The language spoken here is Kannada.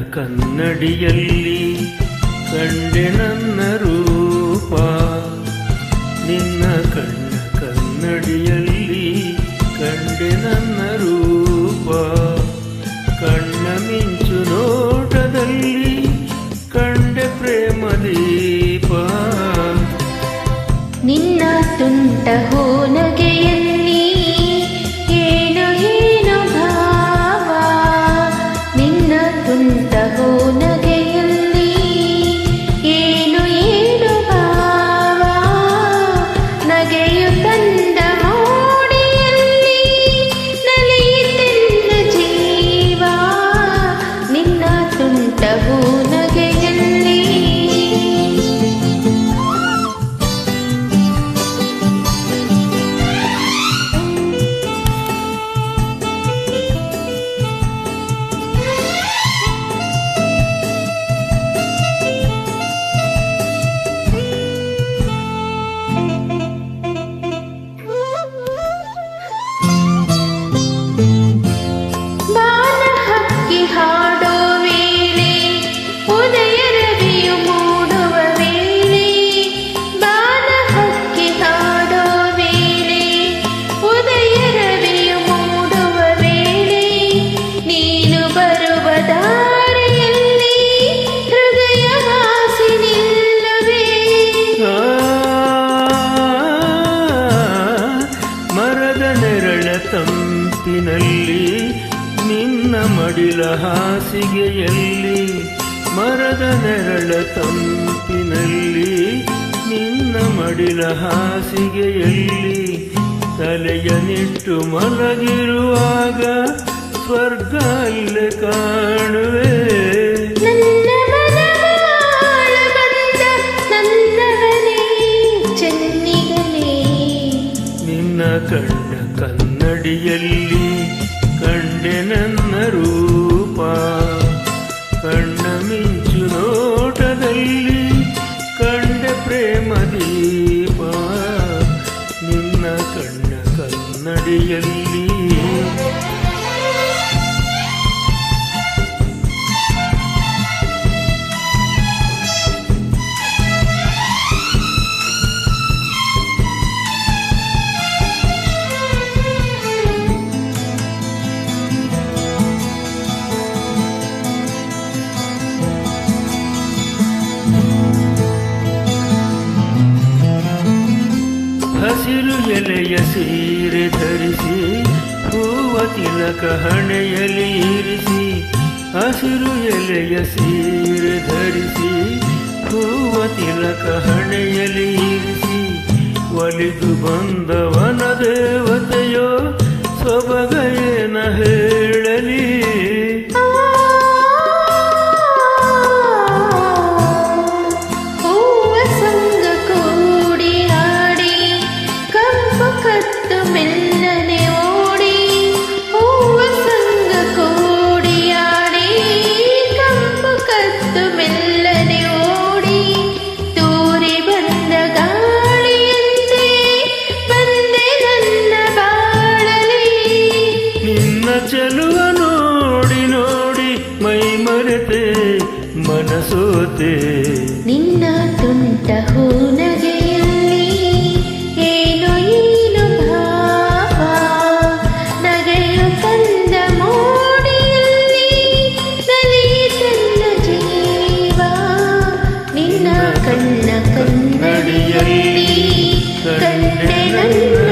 ಕನ್ನಡಿಯಲ್ಲಿ ಕಂಡೆ ನನ್ನ ರೂಪ. ನಿನ್ನ ಕಣ್ಣ ಕನ್ನಡಿಯಲ್ಲಿ ಕಂಡೆ ನನ್ನ ರೂಪ. ಕಣ್ಣ ಮಿಂಚು ನೋಟದಲ್ಲಿ ಕಂಡೆ ಪ್ರೇಮ ದೀಪ. ನಿನ್ನ ತುಂಟ ಹೋನಗೆಯಲ್ಲಿ ಏನು ಏನು ಭಾವ. ನಿನ್ನ ತುಂಟ ಹೋನಗೆಯಲ್ಲಿ ಏನು ಏನು ಭಾವ. ನಗೆಯು ತಂದ ಮೋಡಿಯಲ್ಲಿ ನಲಿಯಿತೆನ್ನ ಜೀವ. ನಿನ್ನ ತುಂಟ ಹೋನಗೆಯಲ್ಲಿ ಹಾಡೋ ವೇಳೆ ಉದಯ ರವಿಯು ಮೂಡುವ ವೇಳೆ. ಬಾನ ಹಕ್ಕಿ ಹಾಡೋ ವೇಳೆ ಉದಯ ರವಿಯು ಮೂಡುವ ವೇಳೆ. ನೀನು ಬರುವ ದಾರಿಯಲ್ಲಿ ಹೃದಯ ವಾಸಿ ನಿಲ್ಲುವೆ. ಮರದ ನೆರಳ ತಂಪಿನಲ್ಲಿ ನಿನ್ನ ಮಡಿಲ ಹಾಸಿಗೆಯಲ್ಲಿ. ಮರದ ನೆರಳ ತಂಪಿನಲ್ಲಿ ನಿನ್ನ ಮಡಿಲ ಹಾಸಿಗೆಯಲ್ಲಿ. ತಲೆಯ ನಿಟ್ಟು ಮಲಗಿರುವಾಗ ಸ್ವರ್ಗ ಇಲ್ಲೇ ಕಾಣುವೆ. ನನ್ನ ಮನವಾಳ ಬಂದ ನನ್ನವನೇ ಚೆನ್ನಿಗನೇ. ನಿನ್ನ ಕಣ್ಣ ಕನ್ನಡಿಯಲ್ಲಿ ಕಂಡೆ ನನ್ನ ರೂಪ. ಕಣ್ಣ ಮಿಂಚು ನೋಟದಲ್ಲಿ ಕಂಡೆ ಪ್ರೇಮ ದೀಪ. ನಿನ್ನ ಕಣ್ಣ ಕನ್ನಡಿಯಲ್ಲಿ ಹಸಿರು ಎಲೆಯ ಸೀರೆ ಧರಿಸಿ ಹೂವ ತಿಲಕ ಹಣೆಯಲ್ಲಿ ಇರಿಸಿ. ಹಸಿರು ಎಲೆಯ ಸೀರೆ ಧರಿಸಿ ಹೂವ ತಿಲಕ ಹಣೆಯಲ್ಲಿ ಇರಿಸಿ. ಒಲಿದು ಬಂದವನ ದೇವತೆಯೋ ಸೊಬಗೇನ ಹೇಳಲಿ. ಕತ್ತು ಮೆಲ್ಲನೆ ಓಡಿ ಹೂವ ಸಂಗ ಕೂಡಿಯಾಡಿ. ಕಂಪು ಕತ್ತು ಮೆಲ್ಲನೆ ಓಡಿ ತೂರಿ ಬಂದ ಗಾಳಿಯಂತೆ ಬಂದೆ ನನ್ನ ಬಾಳಲಿ. ನಿನ್ನ ಚೆಲುವ ನೋಡಿ ನೋಡಿ ಮೈ ಮರೆತೆ ಮನಸೋತೆ. ನಿನ್ನ ತುಂಟ ಹೂನಗೆಯಲ್ಲಿ ಏನು ಏನು ಭಾವ. ನಗೆಯು ತಂದ ಮೋಡಿಯಲ್ಲಿ ನಲಿಯಿತೆನ್ನ ಜೀವ. ನಿನ್ನ ಕಣ್ಣ ಕನ್ನಡಿಯಲ್ಲಿ ಕಂಡೆ ನನ್ನ